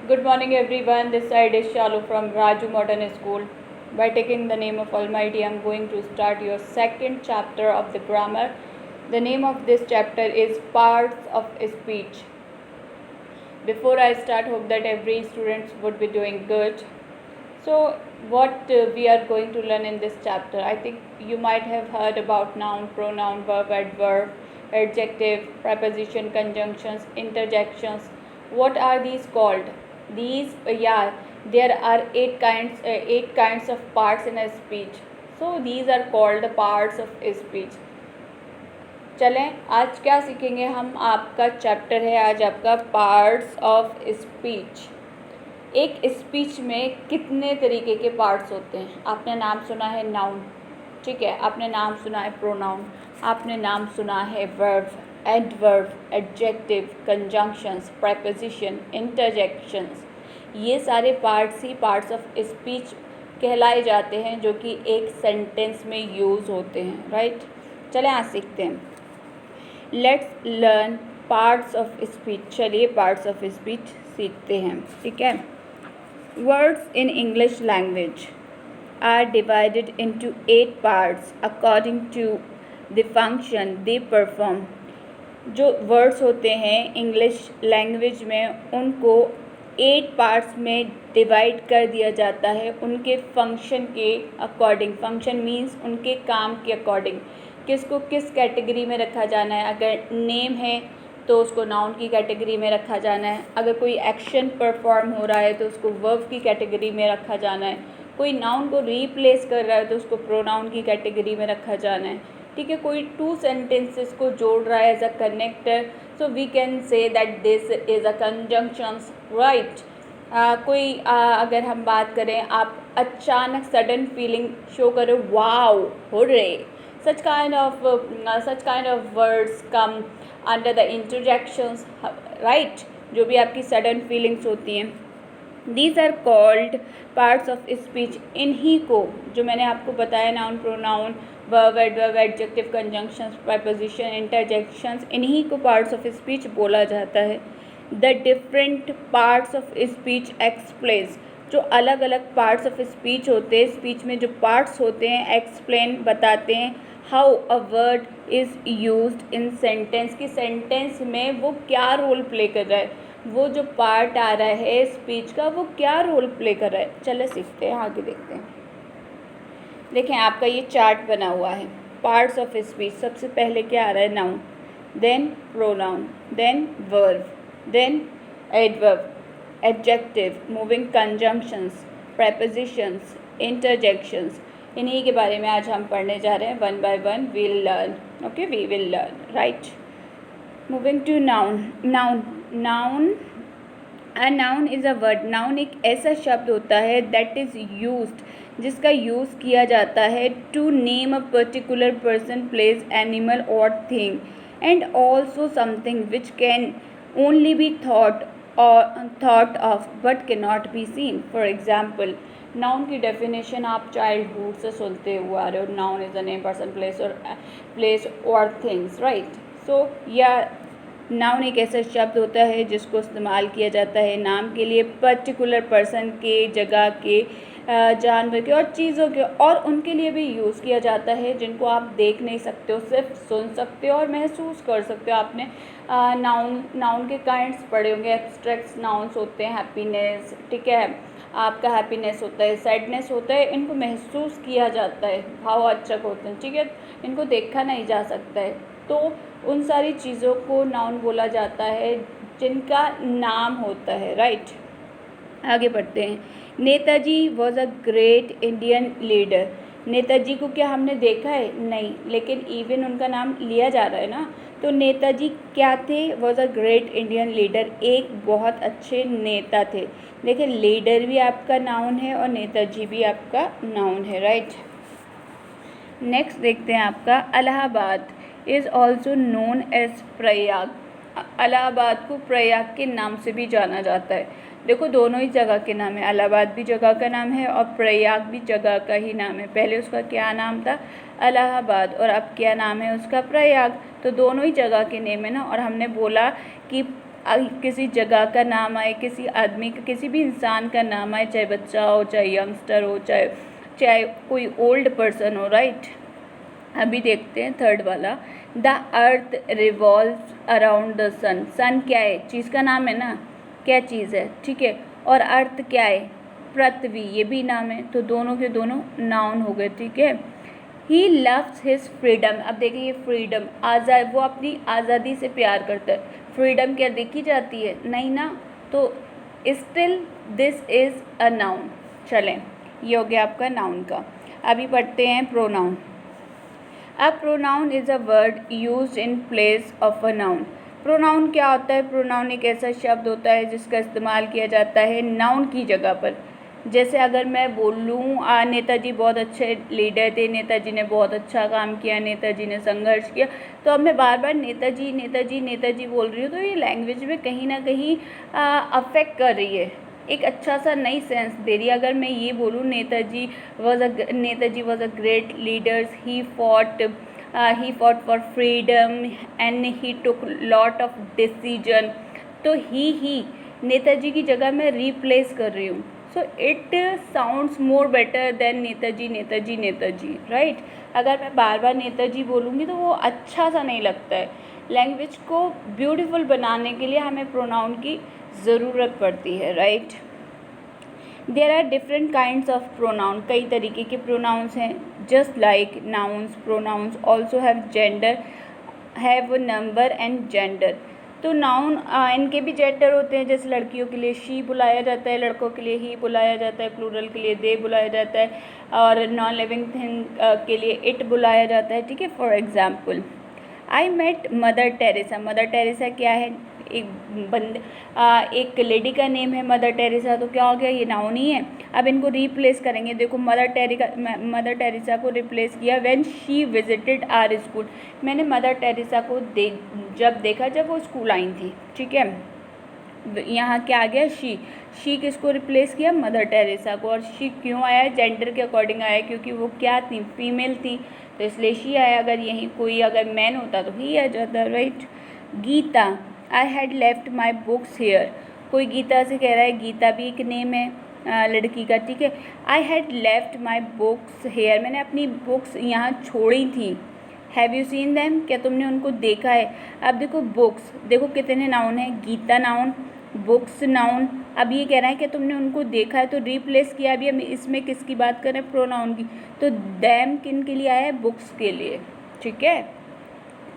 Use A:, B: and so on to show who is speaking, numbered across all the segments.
A: Good morning everyone, this side is Shalu from Raju Modern School. By taking the name of Almighty, I am going to start your second chapter of the grammar. The name of this chapter is Parts of Speech. Before I start, hope that every student would be doing good. So what we are going to learn in this chapter, I think you might have heard about noun, pronoun, verb, adverb, adjective, preposition, conjunctions, interjections. What are these called? These there are eight kinds of parts in a speech. So these are called the parts of speech. चलें, आज क्या सीखेंगे हम? आपका chapter है आज आपका parts of speech. एक स्पीच में कितने तरीके के पार्ट्स होते हैं? आपने नाम सुना है नाउन, ठीक है, आपने नाम सुना है प्रोनाउन, आपने नाम सुना है verb, adverb, adjective, conjunctions, preposition, interjections. ये सारे parts he parts of speech कहलाए जाते हैं, जो कि एक सेंटेंस में यूज़ होते हैं, राइट। चलें आज सीखते हैं। Let's learn parts of speech. चलिए पार्ट्स ऑफ स्पीच सीखते हैं, ठीक है। Words in English language are divided into 8 parts according to the function they perform. जो वर्ड्स होते हैं इंग्लिश लैंग्वेज में, उनको 8 पार्ट्स में डिवाइड कर दिया जाता है उनके फंक्शन के अकॉर्डिंग। फंक्शन मीन्स उनके काम के अकॉर्डिंग, किसको किस कैटेगरी में रखा जाना है। अगर नेम है तो उसको नाउन की कैटेगरी में रखा जाना है। अगर कोई एक्शन परफॉर्म हो रहा है तो उसको वर्ब की कैटेगरी में रखा जाना है। कोई नाउन को रीप्लेस कर रहा है तो उसको प्रोनाउन की कैटेगरी में रखा जाना है, ठीक है। कोई 2 सेंटेंसेस को जोड़ रहा है as a connector, so we can say that this is a conjunctions, right. अगर हम बात करें, आप अचानक सडन फीलिंग शो करो, wow, hurray, such kind of words come under the interjections, right। जो भी आपकी सडन फीलिंग्स होती हैं, these are called parts of speech। इन्हीं को जो मैंने आपको बताया, noun, pronoun, verb, adverb, adjective, conjunctions, preposition, interjections, इन्हीं को पार्ट्स ऑफ स्पीच बोला जाता है। The different parts of speech explains, जो अलग अलग पार्ट्स ऑफ स्पीच होते हैं, स्पीच में जो पार्ट्स होते हैं, एक्सप्लेन बताते हैं how a word is used in sentence, कि सेंटेंस में वो क्या रोल प्ले कर रहा है, वो जो पार्ट आ रहा है स्पीच का वो क्या रोल प्ले कर रहा है। चलो सीखते हैं, आगे देखते हैं। देखें, आपका ये चार्ट बना हुआ है पार्ट्स ऑफ स्पीच। सबसे पहले क्या आ रहा है? Noun, then pronoun, then verb, then adverb, adjective, moving conjunctions, prepositions, interjections. इन्हीं के बारे में आज हम पढ़ने जा रहे हैं। One by one we will learn, okay, we will learn, right. Moving to noun. Noun a noun is a word. Noun एक ऐसा शब्द होता है दैट इज़ यूज्ड, जिसका यूज़ किया जाता है to name a particular person, place, animal और thing, and also something which can only be thought of but can not be seen. For example, noun की डेफिनेशन आप चाइल्डहुड से सुनते हुए आ रहे हो। Noun is a name, person, place और things, right. सो या नाउन एक ऐसा शब्द होता है जिसको इस्तेमाल किया जाता है नाम के लिए, पर्टिकुलर पर्सन के, जगह के, जानवर के और चीज़ों के, और उनके लिए भी यूज़ किया जाता है जिनको आप देख नहीं सकते हो, सिर्फ सुन सकते हो और महसूस कर सकते हो। आपने नाउन के काइंड्स पढ़े होंगे। एब्स्ट्रैक्ट नाउन्स होते हैं, हैप्पीनेस, ठीक है, आपका हैप्पीनेस होता है, सैडनेस होता है, इनको महसूस किया जाता है, भाववाचक होते हैं, ठीक है, इनको देखा नहीं जा सकता है। तो उन सारी चीज़ों को नाउन बोला जाता है जिनका नाम होता है, राइट। आगे बढ़ते हैं। Netaji was a great Indian leader. Netaji को क्या हमने देखा है? नहीं, लेकिन इवन उनका नाम लिया जा रहा है ना। तो नेताजी क्या थे? Was a great Indian leader, एक बहुत अच्छे नेता थे। देखिए, लीडर भी आपका नाउन है और नेताजी भी आपका नाउन है, राइट। नेक्स्ट देखते हैं आपका Allahabad is also known as Prayag. Allahabad को प्रयाग के नाम से भी जाना जाता है। देखो, दोनों ही जगह के नाम है, इलाहाबाद भी जगह का नाम है और प्रयाग भी जगह का ही नाम है। पहले उसका क्या नाम था? इलाहाबाद, और अब क्या नाम है उसका? प्रयाग। तो दोनों ही जगह के नेम है ना। और हमने बोला कि किसी जगह का नाम आए, किसी आदमी का, किसी भी इंसान का नाम आए, चाहे बच्चा हो, चाहे यंगस्टर हो, चाहे कोई ओल्ड पर्सन हो, राइट। अभी देखते हैं थर्ड वाला, the earth revolves around the sun. Sun क्या है? चीज़ का नाम है ना, क्या चीज़ है, ठीक है। और अर्थ क्या है? पृथ्वी, ये भी नाम है, तो दोनों के दोनों नाउन हो गए, ठीक है। He loves his freedom. अब देखिए ये फ्रीडम, आज़ाद, वो अपनी आज़ादी से प्यार करता है। फ्रीडम क्या देखी जाती है? नहीं ना, तो still this is a noun. चलें, ये हो गया आपका नाउन का। अभी पढ़ते हैं pronoun. A pronoun is a word used in place of a noun. Pronoun क्या होता है? प्रोनाउन एक ऐसा शब्द होता है जिसका इस्तेमाल किया जाता है नाउन की जगह पर। जैसे अगर मैं बोलूँ नेताजी बहुत अच्छे लीडर थे, नेताजी ने बहुत अच्छा काम किया, नेताजी ने संघर्ष किया, तो अब मैं बार बार नेताजी नेताजी नेताजी बोल रही हूँ, तो ये लैंग्वेज में कहीं ना कहीं अफेक्ट कर रही है, एक अच्छा सा नई सेंस दे रही है। अगर मैं ये बोलूँ Netaji was a great leaders, he fought for freedom and he took lot of decision, तो ही नेताजी की जगह मैं रिप्लेस कर रही हूँ, so it sounds more better than Netaji Netaji Netaji, right. अगर मैं बार बार नेताजी बोलूँगी तो वो अच्छा सा नहीं लगता है। लैंग्वेज को ब्यूटीफुल बनाने के लिए हमें प्रोनाउन की ज़रूरत पड़ती है, right. There are different kinds of pronoun, कई तरीके के प्रोनाउंस हैं। Just like nouns, pronouns also have gender, have number and gender. तो नाउन इनके भी जेंडर होते हैं, जैसे लड़कियों के लिए शी बुलाया जाता है, लड़कों के लिए ही बुलाया जाता है, प्लूरल के लिए दे बुलाया जाता है, और नॉन लिविंग थिंग के लिए इट बुलाया जाता है, ठीक है। For example, I met Mother Teresa. Mother Teresa क्या है? एक लेडी का नेम है मदर टेरेसा, तो क्या हो गया? ये नाउन ही है। अब इनको रिप्लेस करेंगे, देखो मदर टेरेसा को रिप्लेस किया when she visited our school. मैंने मदर टेरेसा को जब देखा जब वो स्कूल आई थी, ठीक है। यहाँ क्या आ गया? शी किसको रिप्लेस किया? मदर टेरेसा को। और शी क्यों आया? जेंडर के अकॉर्डिंग आया, क्योंकि वो क्या थी? फीमेल थी, तो इसलिए शी आया। अगर यहीं कोई अगर मैन होता तो ही आ जाता, right. Gita, I had left my books here. कोई गीता से कह रहा है, गीता भी एक नेम है लड़की का, ठीक है। I had left my books here, मैंने अपनी बुक्स यहाँ छोड़ी थी। हैव यू सीन दैम, क्या तुमने उनको देखा है? अब देखो बुक्स, देखो कितने नाउन है, गीता नाउन, बुक्स नाउन। अब ये कह रहा है कि तुमने उनको देखा है, तो रिप्लेस किया। अभी हम इसमें किसकी बात कर रहे हैं? प्रोनाउन की। तो दैम किन के लिए आया है? बुक्स के लिए, ठीक है,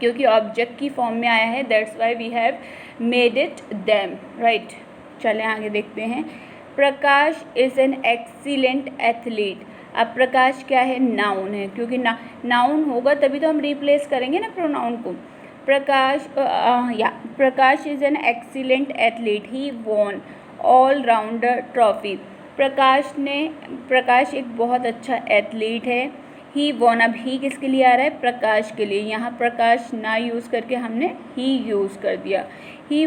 A: क्योंकि ऑब्जेक्ट की फॉर्म में आया है, that's why we have made it them, right. चलें आगे देखते हैं। Prakash is an excellent athlete. अब प्रकाश क्या है? नाउन है, क्योंकि नाउन होगा तभी तो हम रिप्लेस करेंगे ना प्रोनाउन को। Prakash is an excellent athlete, he won all rounder trophy. Prakash एक बहुत अच्छा एथलीट है। ही वॉन, अब ही किसके लिए आ रहा है? प्रकाश के लिए। यहाँ प्रकाश ना यूज़ करके हमने ही यूज़ कर दिया। He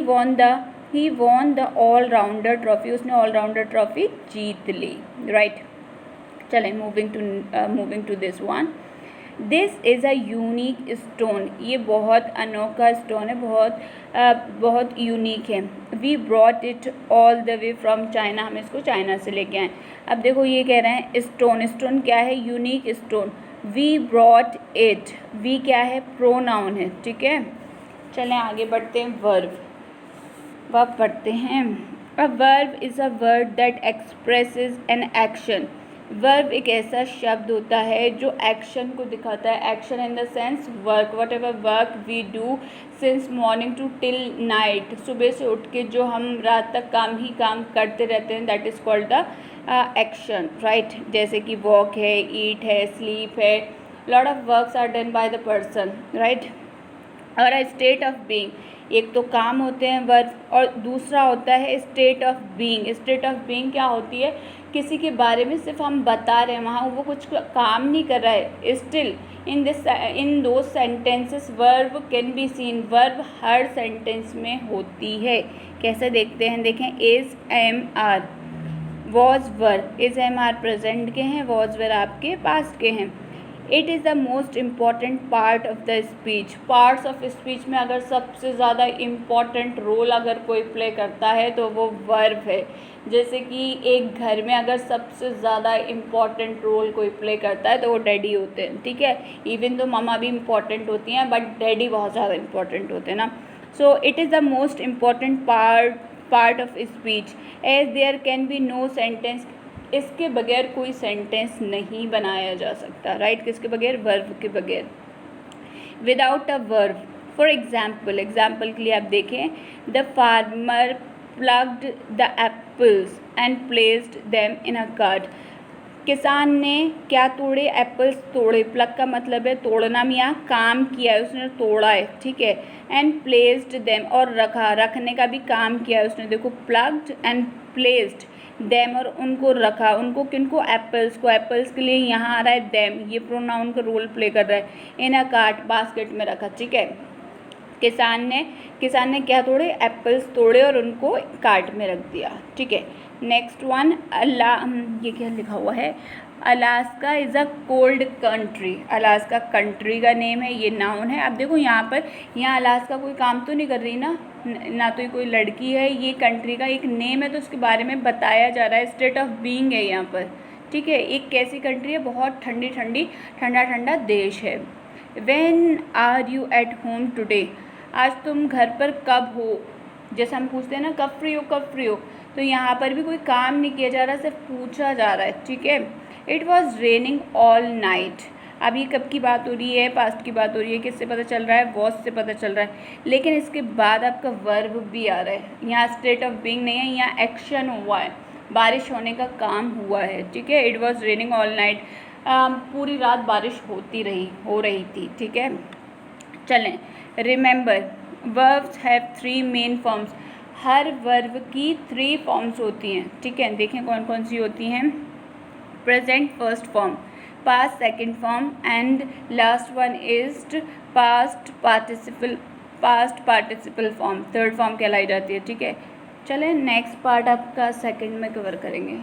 A: won the all rounder trophy, उसने ऑल राउंडर ट्रॉफी जीत ली, राइट। चलें moving to this one. This is a unique stone, ये बहुत अनोखा स्टोन है, बहुत यूनिक है। We brought it all the way from China, हम इसको चाइना से लेके आए। अब देखो ये कह रहे हैं स्टोन क्या है? Unique stone. We brought it, we क्या है? प्रोनाउन है, ठीक है। चलें आगे बढ़ते हैं। वर्ब पढ़ते हैं। A verb is a word that expresses an action. Verb एक ऐसा शब्द होता है जो एक्शन को दिखाता है। Action in the sense work, whatever work we do since morning to till night, सुबह से उठ के जो हम रात तक काम करते रहते हैं, that is called the action, right. जैसे कि वॉक है, ईट है, स्लीप है, lot of works are done by the person, right. और अ स्टेट ऑफ बीइंग, एक तो काम होते हैं वर्ब, और दूसरा होता है state of being. State of being क्या होती है? किसी के बारे में सिर्फ हम बता रहे हैं, वहाँ वो कुछ काम नहीं कर रहा है। स्टिल इन दो sentences verb can be seen, verb हर सेंटेंस में होती है। कैसे देखते हैं? देखें, is am are, was were, is am are present के हैं, वॉज वर आपके पास्ट के हैं। It is the most important part of the speech. Parts of speech में अगर सबसे ज़्यादा इम्पॉर्टेंट रोल अगर कोई प्ले करता है तो वो वर्ब है। जैसे कि एक घर में अगर सबसे ज़्यादा इम्पॉर्टेंट रोल कोई प्ले करता है तो वो डैडी होते हैं, ठीक है। इवन तो मम्मा भी इम्पॉर्टेंट होती हैं बट डैडी बहुत ज़्यादा इम्पॉर्टेंट होते हैं ना। So it is the most important part of speech as there can be no sentence. इसके बगैर कोई सेंटेंस नहीं बनाया जा सकता, राइट। किसके बगैर? वर्ब के बगैर। Without a verb, for example के लिए आप देखें, the farmer plucked the apples and placed them in a cart. किसान ने क्या तोड़े? एप्पल्स तोड़े। प्लग का मतलब है तोड़ना, में यहाँ काम किया है उसने, तोड़ा है, ठीक है। एंड प्लेस्ड देम, और रखा, रखने का भी काम किया है उसने। देखो प्लग्ड एंड प्लेस्ड देम, और उनको रखा। उनको किनको? एप्पल्स को। एप्पल्स के लिए यहाँ आ रहा है देम, ये प्रोनाउन का रोल प्ले कर रहा है। इन अ कार्ट, बास्केट में रखा, ठीक है। किसान ने क्या तोड़े? एप्पल्स तोड़े और उनको कार्ट में रख दिया, ठीक है। नेक्स्ट वन, ये क्या लिखा हुआ है? Alaska is a cold country. Alaska country का नेम है, ये नाउन है। अब देखो यहाँ पर, यहाँ अलास्का कोई काम तो नहीं कर रही ना तो ये कोई लड़की है, ये कंट्री का एक नेम है तो उसके बारे में बताया जा रहा है। स्टेट ऑफ बीइंग है यहाँ पर, ठीक है। एक कैसी कंट्री है? बहुत ठंडा देश है। When are you at home today? आज तुम घर पर कब हो? जैसे हम पूछते हैं ना कब फ्री हो, तो यहाँ पर भी कोई काम नहीं किया जा रहा, सिर्फ पूछा जा रहा है, ठीक है। It was raining all night. अब ये कब की बात हो रही है? पास्ट की बात हो रही है। किससे पता चल रहा है? वॉज से पता चल रहा है। लेकिन इसके बाद आपका वर्ब भी आ रहा है। यहाँ स्टेट ऑफ बीइंग नहीं है, यहाँ एक्शन हुआ है, बारिश होने का काम हुआ है, ठीक है। It was raining all night, पूरी रात बारिश हो रही थी, ठीक है। चलें, remember verbs have 3 main forms. Her verb की 3 फॉर्म्स होती हैं, ठीक है। देखें कौन कौन सी होती हैं। Present first form, past second form and last one is past participle form, third form कहलाई जाती है, ठीक है। चलें नेक्स्ट पार्ट आपका सेकंड में कवर करेंगे।